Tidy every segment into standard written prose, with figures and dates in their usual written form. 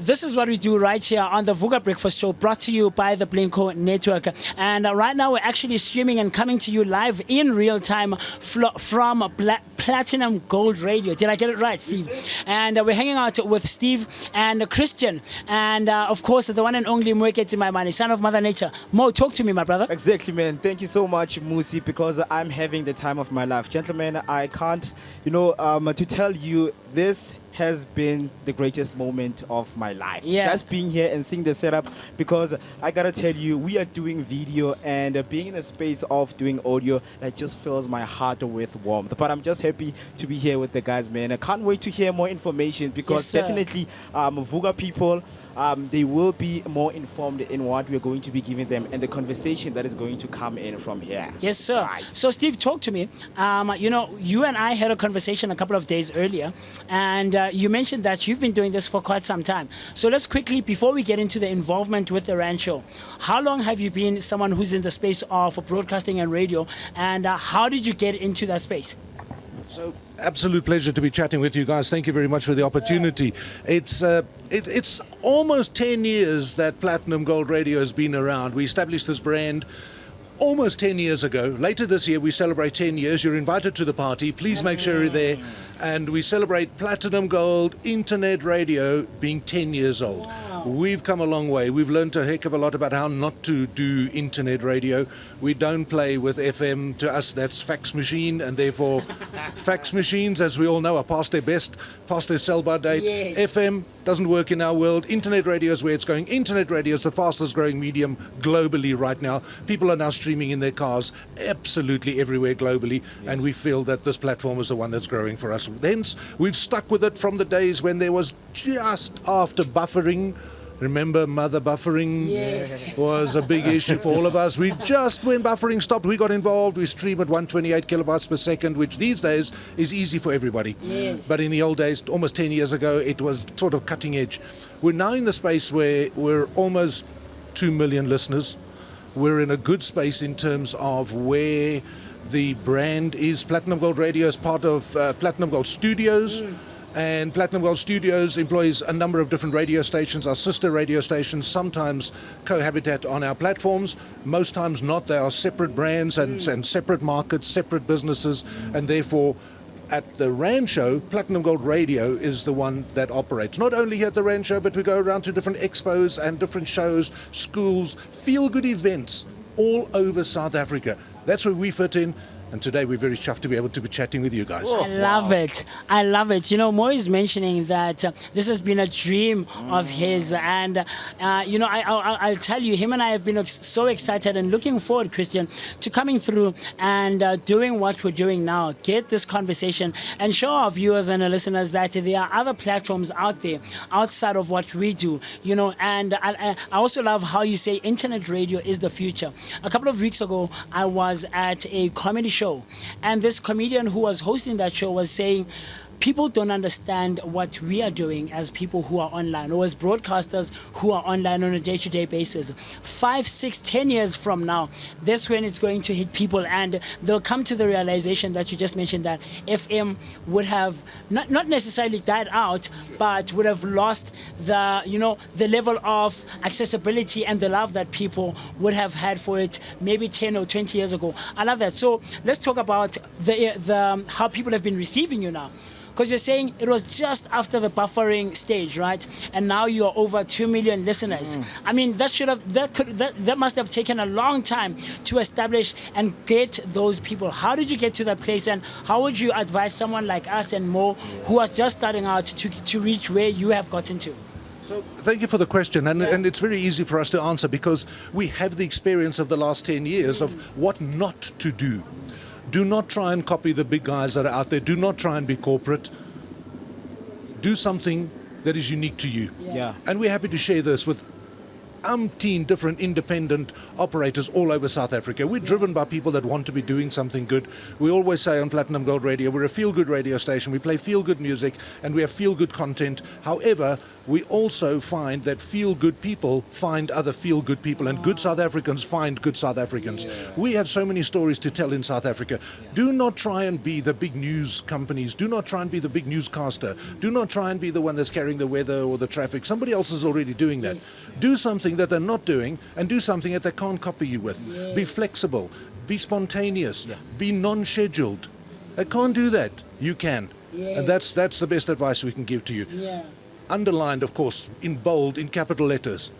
This is what we do right here on the Vooka Breakfast Show, brought to you by the Blinko Network. And right now we're actually streaming and coming to you live in real time from Platinum Gold Radio. Did I get it right, Steve? And we're hanging out with Steve and Christian. And of course, the one and only Moeketsi, my money, son of Mother Nature. Mo, talk to me, my brother. Exactly, man. Thank you so much, Moocee, because I'm having the time of my life. Gentlemen, I can't, to tell you, this has been the greatest moment of my life. Yeah. Just being here and seeing the setup, because I gotta tell you, we are doing video, and being in a space of doing audio, that just fills my heart with warmth. But I'm just happy to be here with the guys, man. I can't wait to hear more information, because Yes, definitely Vooka people, they will be more informed in what we're going to be giving them and the conversation that is going to come in from here. Yes, sir. Right. So, Steve, talk to me. You and I had a conversation a couple of days earlier, and you mentioned that you've been doing this for quite some time. So let's quickly, before we get into the involvement with the Rand Show, how long have you been someone who's in the space of broadcasting and radio, and how did you get into that space? So, absolute pleasure to be chatting with you guys. Thank you very much for the opportunity. It's almost 10 years that Platinum Gold Radio has been around. We established this brand almost 10 years ago. Later this year, we celebrate 10 years. You're invited to the party. Please make sure you're there. And we celebrate Platinum Gold Internet Radio being 10 years old. Wow. We've come a long way. We've learned a heck of a lot about how not to do internet radio. We don't play with FM. To us, that's fax machine, and therefore fax machines, as we all know, are past their best, past their sell-by date. Yes. FM doesn't work in our world. Internet radio is where it's going. Internet radio is the fastest growing medium globally right now. People are now streaming in their cars absolutely everywhere globally, and we feel that this platform is the one that's growing for us. Hence, we've stuck with it from the days when there was just after buffering. Remember, mother buffering Yes. was a big issue for all of us. We just, when buffering stopped, we got involved. We stream at 128 kilobytes per second, which these days is easy for everybody. Yes. But in the old days, almost 10 years ago, it was sort of cutting edge. We're now in the space where we're almost 2 million listeners. We're in a good space in terms of where the brand is. Platinum Gold Radio is part of Platinum Gold Studios. And Platinum Gold Studios employs a number of different radio stations, our sister radio stations, sometimes cohabitat on our platforms, most times not. They are separate brands and separate markets, separate businesses, and therefore at the Rand Show, Platinum Gold Radio is the one that operates. Not only here at the Rand Show, but we go around to different expos and different shows, schools, feel-good events all over South Africa. That's where we fit in. And today we're very chuffed to be able to be chatting with you guys. I love it. I love it. Mo is mentioning that this has been a dream of his. And, I'll tell you, him and I have been so excited and looking forward, Christian, to coming through and doing what we're doing now. Get this conversation and show our viewers and our listeners that there are other platforms out there outside of what we do. And I also love how you say internet radio is the future. A couple of weeks ago, I was at a comedy show, and this comedian who was hosting that show was saying people don't understand what we are doing as people who are online, or as broadcasters who are online on a day-to-day basis. 5, 6, 10 years from now, that's when it's going to hit people, and they'll come to the realization that you just mentioned, that FM would have not necessarily died out, but would have lost the level of accessibility and the love that people would have had for it maybe 10 or 20 years ago. I love that. So let's talk about the how people have been receiving you now. Because you're saying it was just after the buffering stage, right? And now you're over 2 million listeners. I mean, that must have taken a long time to establish and get those people. How did you get to that place, and how would you advise someone like us and Mo, who are just starting out, to reach where you have gotten to? So thank you for the question, and it's very easy for us to answer because we have the experience of the last 10 years of what not to do. Do not try and copy the big guys that are out there. Do not try and be corporate. Do something that is unique to you. Yeah. And we're happy to share this with umpteen different independent operators all over South Africa. We're driven by people that want to be doing something good. We always say on Platinum Gold Radio, we're a feel-good radio station. We play feel-good music and we have feel-good content. However, we also find that feel-good people find other feel-good people, and good South Africans find good South Africans. Yes. We have so many stories to tell in South Africa. Do not try and be the big news companies. Do not try and be the big newscaster. Do not try and be the one that's carrying the weather or the traffic. Somebody else is already doing that. Yes. Do something that they're not doing, and do something that they can't copy you with. Yes. Be flexible. Be spontaneous. Yeah. Be non-scheduled. They can't do that. You can. Yes. And that's the best advice we can give to you. Yeah. Underlined, of course, in bold, in capital letters,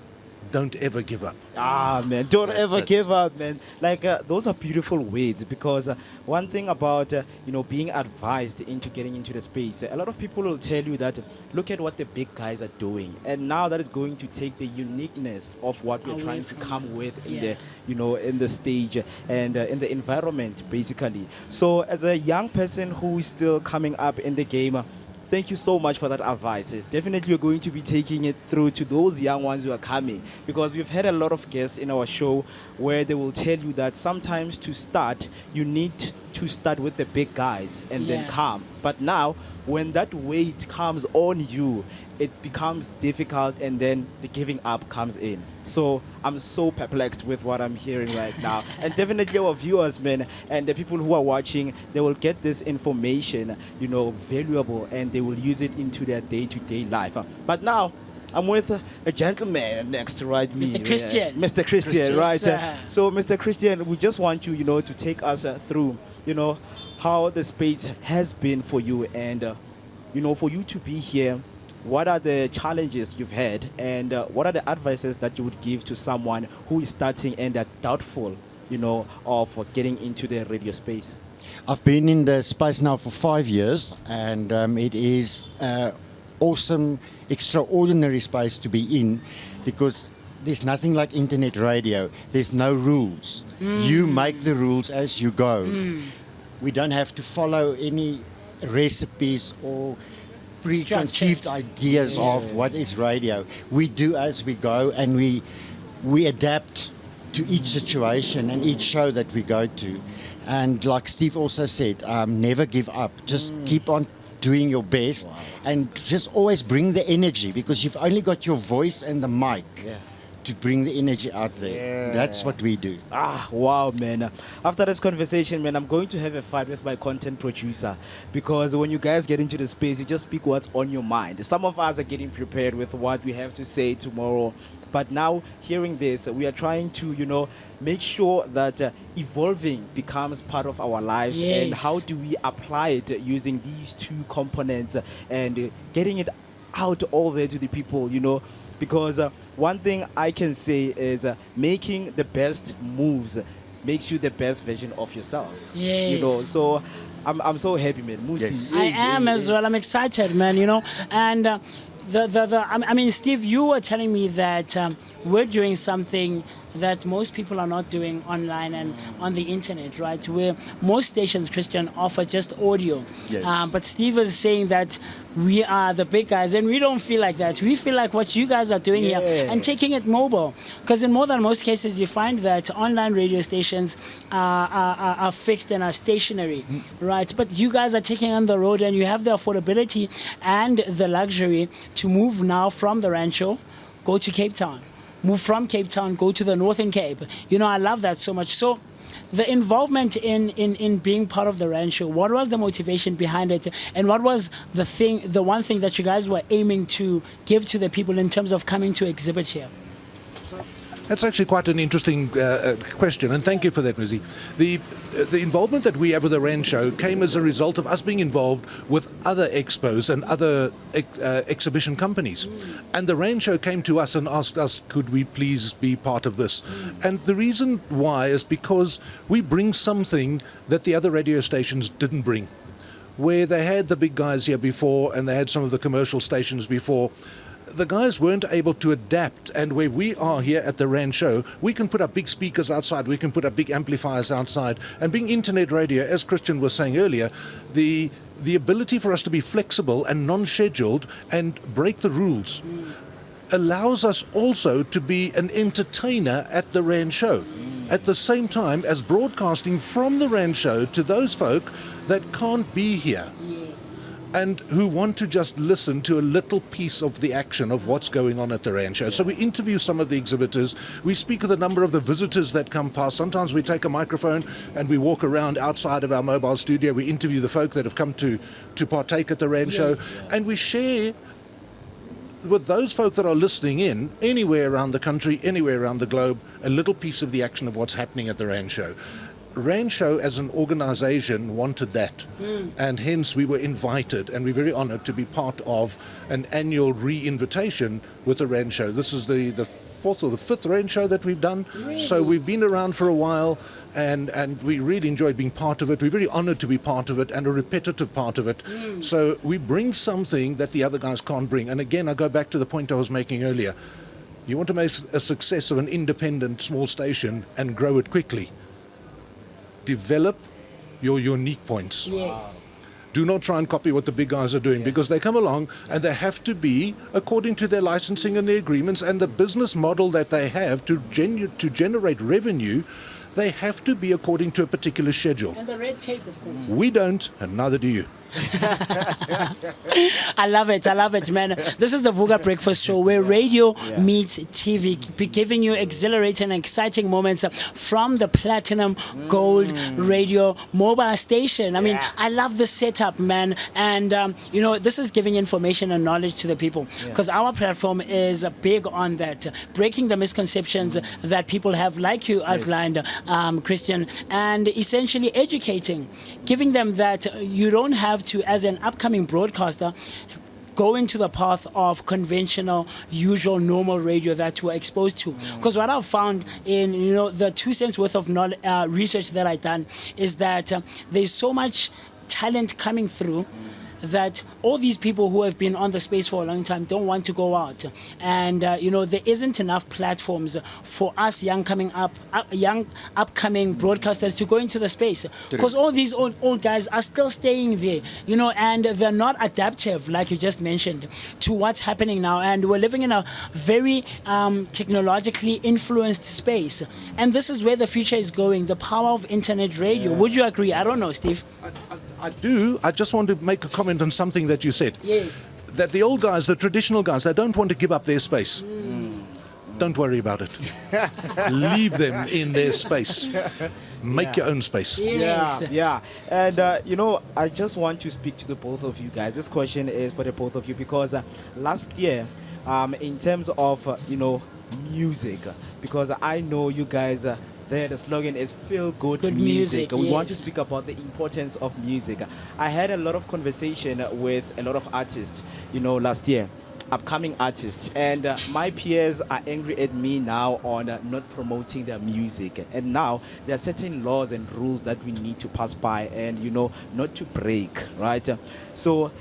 don't ever give up. Ah, man, don't ever give up, man. Like, those are beautiful words, because one thing about, being advised into getting into the space, a lot of people will tell you that, look at what the big guys are doing. And now that is going to take the uniqueness of what we're trying to come with in in the stage and in the environment, basically. So as a young person who is still coming up in the game, thank you so much for that advice. Definitely, we're going to be taking it through to those young ones who are coming, because we've had a lot of guests in our show where they will tell you that sometimes to start, you need to start with the big guys and then come. But now, when that weight comes on you, it becomes difficult, and then the giving up comes in. So I'm so perplexed with what I'm hearing right now. And definitely our viewers, man, and the people who are watching, they will get this information, valuable, and they will use it into their day-to-day life. But now, I'm with a gentleman next to me. Mr. Christian. Mr. Christian, right? So, Mr. Christian, we just want you, to take us through, how the space has been for you, and, for you to be here. What are the challenges you've had, and what are the advices that you would give to someone who is starting and are doubtful, of getting into the radio space? I've been in the space now for 5 years, and it is an awesome, extraordinary space to be in, because there's nothing like internet radio. There's no rules. You make the rules as you go. We don't have to follow any recipes or preconceived ideas of what is radio. We do as we go, and we adapt to each situation and each show that we go to. And like Steve also said, never give up. Just keep on doing your best, and just always bring the energy, because you've only got your voice and the mic to bring the energy out there. That's what we do. Wow, man. After this conversation, man, I'm going to have a fight with my content producer, because when you guys get into the space, you just speak what's on your mind. Some of us are getting prepared with what we have to say tomorrow, but now hearing this, we are trying to, make sure that evolving becomes part of our lives. And how do we apply it using these two components and getting it out all there to the people, Because one thing I can say is making the best moves makes you the best version of yourself. So I'm so happy, man. Moocee. I am as well. I'm excited, man. And I mean, Steve, you were telling me that we're doing something that most people are not doing online and on the internet, right? Where most stations, Christian, offer just audio. But Steve is saying that we are the big guys, and we don't feel like that. We feel like what you guys are doing here and taking it mobile. Because in more than most cases, you find that online radio stations are fixed and are stationary, right? But you guys are taking on the road, and you have the affordability and the luxury to move now from the Rancho, go to Cape Town. Move from Cape Town, go to the Northern Cape. I love that so much. So the involvement in being part of the Rancho, what was the motivation behind it? And what was the one thing that you guys were aiming to give to the people in terms of coming to exhibit here? That's actually quite an interesting question, and thank you for that, Moocee. The involvement that we have with the Rancho came as a result of us being involved with other expos and other exhibition companies. And the Rancho came to us and asked us, could we please be part of this? And the reason why is because we bring something that the other radio stations didn't bring. Where they had the big guys here before, and they had some of the commercial stations before, the guys weren't able to adapt, and where we are here at the Rancho, we can put up big speakers outside, we can put up big amplifiers outside, and being internet radio, as Christian was saying earlier, the ability for us to be flexible and non-scheduled and break the rules. allows us also to be an entertainer at the Rand Show, at the same time as broadcasting from the Rand Show to those folk that can't be here and who want to just listen to a little piece of the action of what's going on at the Rand Show. So we interview some of the exhibitors, we speak with a number of the visitors that come past. Sometimes we take a microphone and we walk around outside of our mobile studio, we interview the folk that have come to partake at the Rand Show, and we share with those folk that are listening in, anywhere around the country, anywhere around the globe, a little piece of the action of what's happening at the Rand Show. Rand Show as an organization wanted that, and hence we were invited, and we're very honored to be part of an annual re-invitation with the Rand Show. This is the fourth or the fifth Rand Show that we've done, so we've been around for a while, and we really enjoyed being part of it. We're very honored to be part of it, and a repetitive part of it. So we bring something that the other guys can't bring. And again, I go back to the point I was making earlier. You want to make a success of an independent small station and grow it quickly. Develop your unique points. Yes. Do not try and copy what the big guys are doing, because they come along and they have to be according to their licensing and their agreements and the business model that they have to generate revenue. They have to be according to a particular schedule. And the red tape, of course. We don't, and neither do you. I love it, man. This is the Vooka Breakfast Show, where radio meets TV, giving you exhilarating and exciting moments from the Platinum Gold Radio mobile station. I mean, I love the setup, man. And, this is giving information and knowledge to the people, because our platform is big on that, breaking the misconceptions that people have, like you outlined, Christian, and essentially educating, giving them that you don't have to, as an upcoming broadcaster, go into the path of conventional, usual, normal radio that we're exposed to. Because what I've found in the 2 cents worth of research that I've done is that there's so much talent coming through that all these people who have been on the space for a long time don't want to go out, and there isn't enough platforms for us young upcoming broadcasters to go into the space, because all these old guys are still staying there, and they're not adaptive, like you just mentioned, to what's happening now. And we're living in a very technologically influenced space, and this is where the future is going, the power of internet radio. Would you agree? I don't know, Steve. I do. I just want to make a comment on something that you said. Yes. That the old guys, the traditional guys, they don't want to give up their space. Don't worry about it. Leave them in their space. Make your own space. Yes. Yeah. And, I just want to speak to the both of you guys. This question is for the both of you, because last year, in terms of, music, because I know you guys... the slogan is feel good music. We want to speak about the importance of music. I had a lot of conversation with a lot of artists, last year, upcoming artists, and my peers are angry at me now on not promoting their music. And now there are certain laws and rules that we need to pass by and, not to break, right? So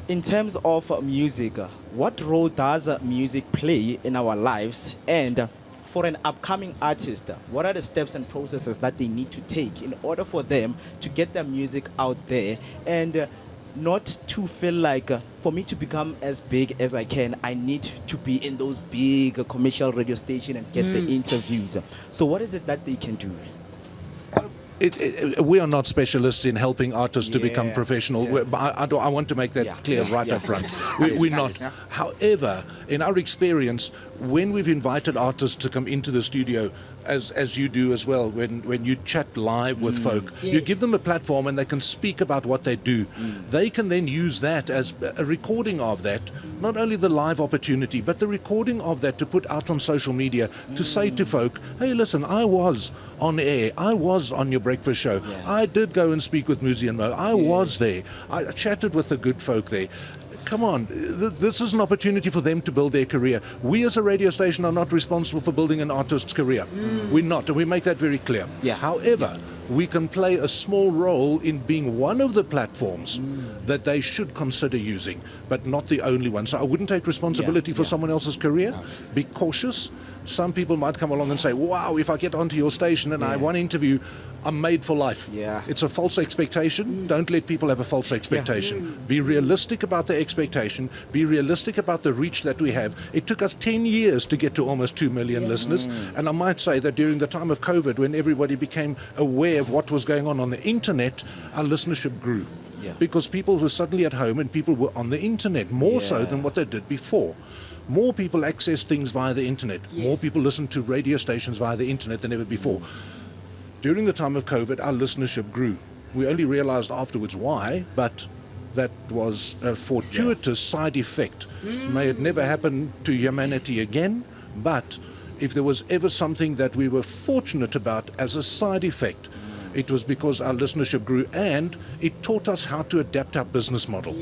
in terms of music, what role does music play in our lives? And for an upcoming artist, what are the steps and processes that they need to take in order for them to get their music out there, and not to feel like for me to become as big as I can, I need to be in those big commercial radio stations and get the interviews. So what is it that they can do? We are not specialists in helping artists to become professional. I want to make that clear right up front. We're not. However, in our experience, when we've invited artists to come into the studio, as you do as well, when you chat live with folk, you give them a platform and they can speak about what they do. They can then use that as a recording of that, not only the live opportunity, but the recording of that to put out on social media, to say to folk, hey, listen, I was on air, I was on your breakfast show, I did go and speak with Moocee and Mo, I was there, I chatted with the good folk there. Come on, this is an opportunity for them to build their career. We as a radio station are not responsible for building an artist's career. We're not, and we make that very clear. However, we can play a small role in being one of the platforms that they should consider using, but not the only one. So I wouldn't take responsibility for someone else's career. Be cautious. Some people might come along and say, wow, if I get onto your station and I want to interview, I'm made for life. Yeah. It's a false expectation. Don't let people have a false expectation. Be realistic about the expectation. Be realistic about the reach that we have. It took us 10 years to get to almost 2 million listeners. And I might say that during the time of COVID, when everybody became aware of what was going on the internet, our listenership grew. Yeah. Because people were suddenly at home and people were on the internet more so Yeah. than what they did before. More people access things via the internet. More people listen to radio stations via the internet than ever before. During the time of COVID, our listenership grew. We only realized afterwards why, but that was a fortuitous side effect. May it never happen to humanity again, but if there was ever something that we were fortunate about as a side effect, it was because our listenership grew and it taught us how to adapt our business model.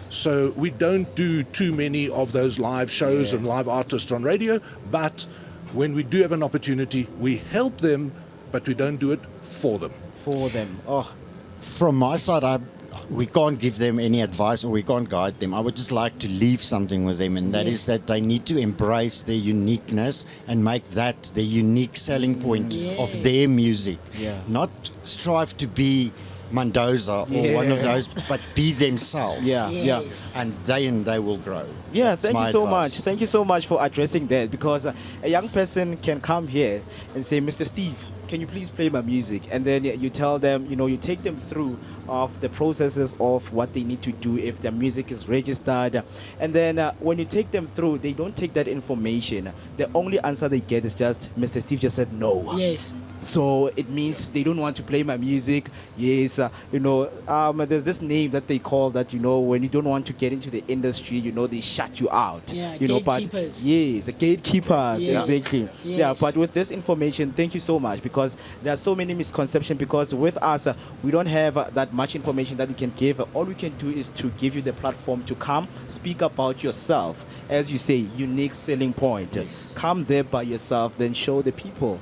So we don't do too many of those live shows and live artists on radio, but when we do have an opportunity, we help them, but we don't do it for them. For them. Oh, From my side, we can't give them any advice or we can't guide them. I would just like to leave something with them, and that is that they need to embrace their uniqueness and make that the unique selling point of their music. Yeah. Not strive to be Mendoza or one of those, but be themselves. yeah. And they will grow. Yeah, That's thank you my so advice. much. Thank you so much for addressing that, because a young person can come here and say, Mr. Steve, can you please play my music? And then you tell them, you take them through of the processes of what they need to do if their music is registered. And then when you take them through, they don't take that information. The only answer they get is just, Mr. Steve just said no. Yes. So it means they don't want to play my music. Yes, there's this name that they call that, when you don't want to get into the industry, they shut you out. Yeah, But gatekeepers. yes, the gatekeepers, Yes. exactly. Yes. Yeah, but with this information, thank you so much, because there are so many misconceptions, because with us, we don't have that much information that we can give. All we can do is to give you the platform to come, speak about yourself. As you say, unique selling point. Yes. Come there by yourself, then show the people.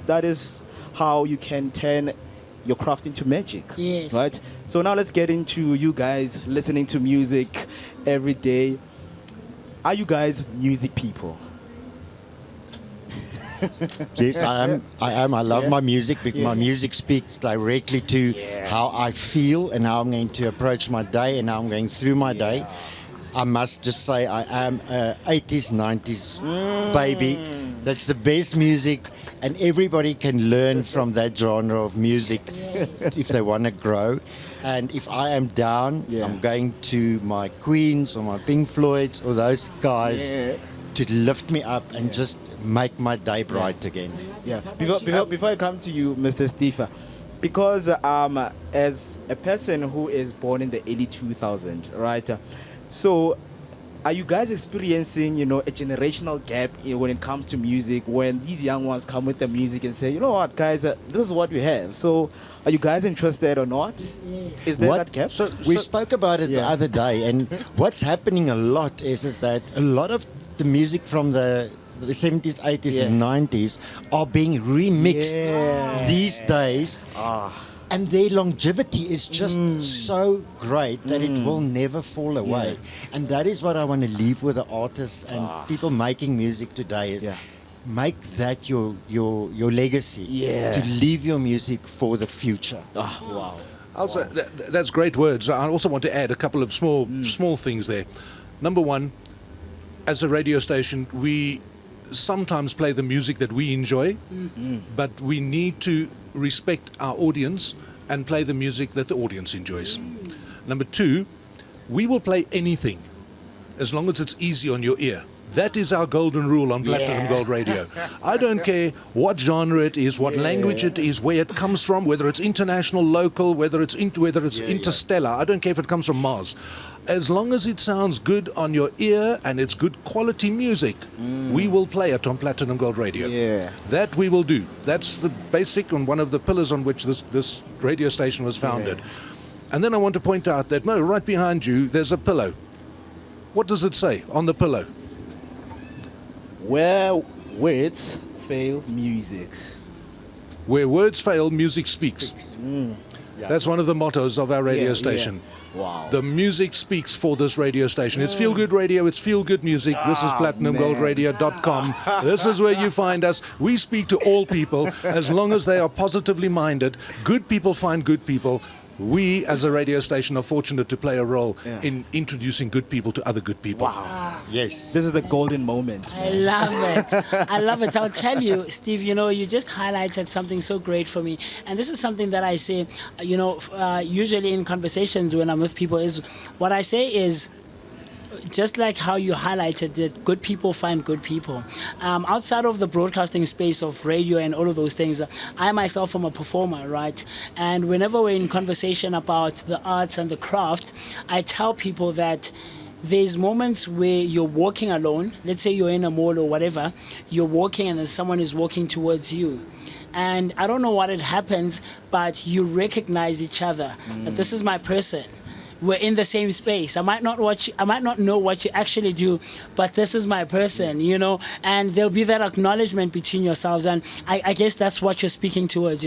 That is how you can turn your craft into magic. Yes. Right? So now let's get into you guys listening to music every day. Are you guys music people? Yes, I am. I love my music because my music speaks directly to how I feel and how I'm going to approach my day and how I'm going through my day. I must just say I am a 80s, 90s baby. That's the best music, and everybody can learn from that genre of music if they want to grow. And if I am down, I'm going to my Queens or my Pink Floyds or those guys to lift me up and just make my day bright again. Yeah. Before I come to you, Mr. Steve, because as a person who is born in the early 2000s, right? So are you guys experiencing, a generational gap when it comes to music, when these young ones come with the music and say, you know what, guys, this is what we have. So are you guys interested or not? Yes. Is there What- that gap? We spoke about it the other day, and what's happening a lot is that a lot of the music from the 70s, 80s, and 90s are being remixed these days. And their longevity is just so great that it will never fall away. And that is what I want to leave with the artists and people making music today is make that your legacy. To leave your music for the future. Wow. Also, that's great words. I also want to add a couple of small things there. Number one, as a radio station, we sometimes play the music that we enjoy, but we need to respect our audience and play the music that the audience enjoys. Number two, we will play anything as long as it's easy on your ear. That is our golden rule on Platinum Gold Radio. I don't care what genre it is, what language it is, where it comes from, whether it's international, local, whether it's interstellar. I don't care if it comes from Mars. As long as it sounds good on your ear and it's good quality music, we will play it on Platinum Gold Radio. Yeah. That we will do. That's the basic and one of the pillars on which this radio station was founded. And then I want to point out that, Mo, right behind you, there's a pillow. What does it say on the pillow? Where words fail, music. Where words fail, music speaks. That's one of the mottos of our radio Yeah, station. yeah. Wow. The music speaks for this radio station. It's feel good radio, it's feel good music. This is platinumgoldradio.com. This is where you find us. We speak to all people as long as they are positively minded. Good people find good people. We, as a radio station, are fortunate to play a role in introducing good people to other good people. Wow. Yes. This is the golden moment. I love it. I love it. I'll tell you, Steve, you just highlighted something so great for me. And this is something that I say, usually in conversations when I'm with people, is what I say is, just like how you highlighted that good people find good people. Outside of the broadcasting space of radio and all of those things, I myself am a performer, right? And whenever we're in conversation about the arts and the craft, I tell people that there's moments where you're walking alone. Let's say you're in a mall or whatever, you're walking and then someone is walking towards you. And I don't know what it happens, but you recognize each other. That this is my person. We're in the same space. I might not know what you actually do, but this is my person, and there'll be that acknowledgement between yourselves. And I guess that's what you're speaking towards,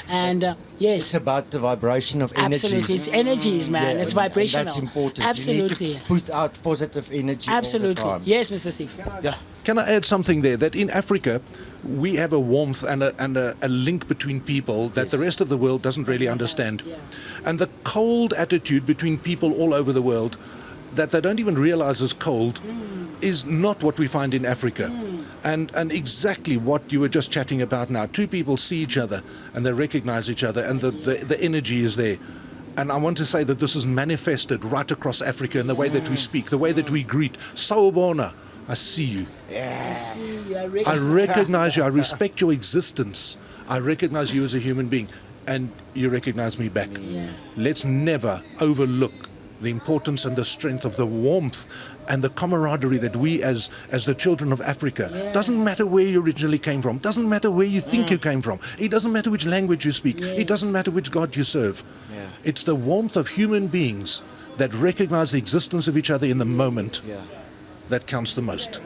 And yes. It's about the vibration of energies. Absolutely. It's energies, man. It's vibrational. And that's important. Absolutely. You need to put out positive energy Absolutely. all the time. Yes, Mr. Steve. Yeah. Can I add something there? That in Africa, we have a warmth and a link between people that the rest of the world doesn't really understand. Yeah. And the cold attitude between people all over the world that they don't even realize is cold is not what we find in Africa. And exactly what you were just chatting about now. Two people see each other and they recognize each other and the energy is there. And I want to say that this is manifested right across Africa in the way that we speak, the way that we greet. Sawubona, I see you. I recognize you. I respect your existence. I recognize you as a human being. And you recognize me back. Yeah. Let's never overlook the importance and the strength of the warmth and the camaraderie that we as the children of Africa, doesn't matter where you originally came from, doesn't matter where you think you came from, it doesn't matter which language you speak, it doesn't matter which God you serve. It's the warmth of human beings that recognize the existence of each other in the moment that counts the most.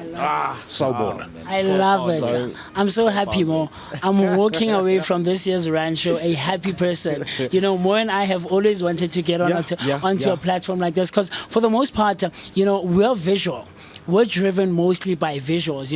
Sawubona. I love it. I'm so happy, Mo. I'm walking away from this year's Rand show a happy person. Mo and I have always wanted to get onto a platform like this because for the most part, we're visual. We're driven mostly by visuals.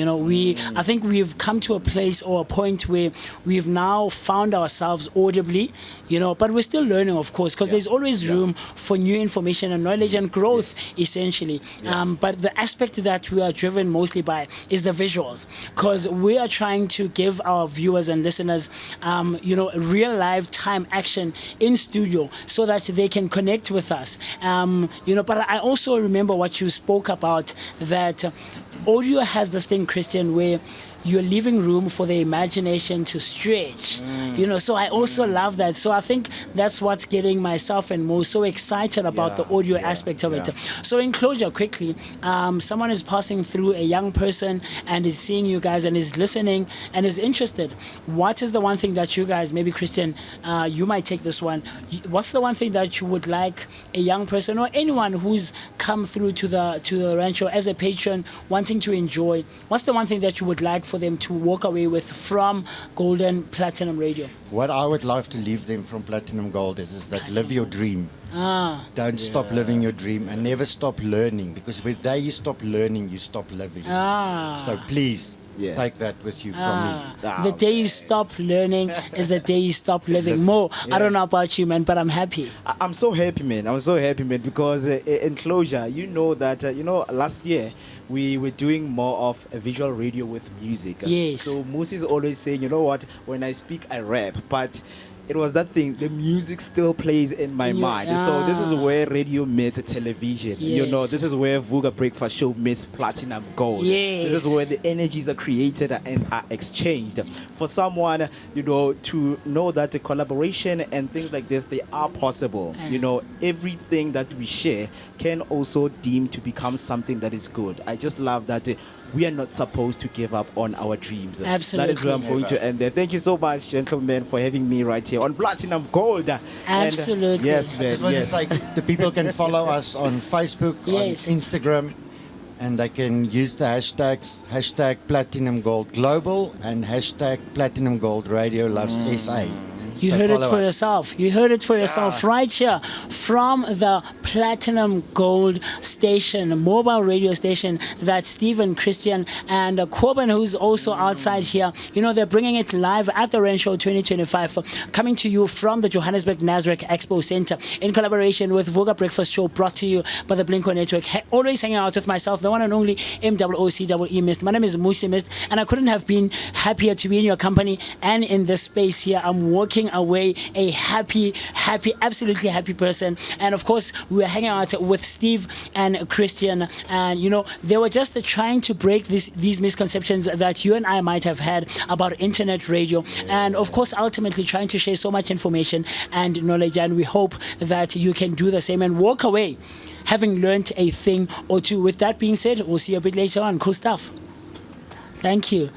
I think we've come to a place or a point where we've now found ourselves audibly, but we're still learning, of course, because there's always room for new information and knowledge and growth, essentially. But the aspect that we are driven mostly by is the visuals, because we are trying to give our viewers and listeners, real live time action in studio so that they can connect with us. But I also remember what you spoke about, that audio has this thing, Christian, where you're leaving room for the imagination to stretch. So I also love that. So I think that's what's getting myself and Mo so excited about the audio aspect of it. So in closure, quickly, someone is passing through, a young person, and is seeing you guys and is listening and is interested. What is the one thing that you guys, maybe Christian, you might take this one. What's the one thing that you would like a young person or anyone who's come through to the rancho as a patron wanting to enjoy? What's the one thing that you would like for them to walk away with from Golden Platinum Radio? What I would love to leave them from Platinum Gold is that live your dream. Don't stop living your dream and never stop learning, because the day you stop learning, you stop living. So please take that with you from me. The day you stop learning is the day you stop living. Mo, I don't know about you, man, but I'm happy. I'm so happy, man. I'm so happy, man, because in closure, that, last year, we were doing more of a visual radio with music. Yes. So Moocee is always saying, when I speak, I rap. But it was that thing, the music still plays in my mind. So this is where radio meets television. This is where Vooka Breakfast Show meets Platinum Gold. Yes. This is where the energies are created and are exchanged. For someone, to know that the collaboration and things like this, they are possible. Everything that we share can also deem to become something that is good. I just love that we are not supposed to give up on our dreams. Absolutely. That is where I'm going to end there. Thank you so much, gentlemen, for having me right here on Platinum Gold. Absolutely. And, yes, man. I just want to say the people can follow us on Facebook, on Instagram, and they can use the hashtags, hashtag Platinum Gold Global and hashtag Platinum Gold Radio Loves SA. You So heard it follow for us. yourself. You heard it for yourself right here from the Platinum Gold station, mobile radio station that Stephen, Christian, and Corbin, who's also outside here, you know, they're bringing it live at the Rain Show 2025, coming to you from the Johannesburg Nasrec Expo Center in collaboration with Vooka Breakfast Show, brought to you by the Blinko Network. Always hanging out with myself, the one and only MOOCEE Mist. My name is Moocee Mist, and I couldn't have been happier to be in your company and in this space here. I'm walking away a happy, absolutely happy person. And of course, we were hanging out with Steve and Christian, and you know, they were just trying to break these misconceptions that you and I might have had about internet radio, and of course, ultimately trying to share so much information and knowledge. And we hope that you can do the same and walk away having learned a thing or two. With that being said, we'll see you a bit later on. Cool stuff. Thank you.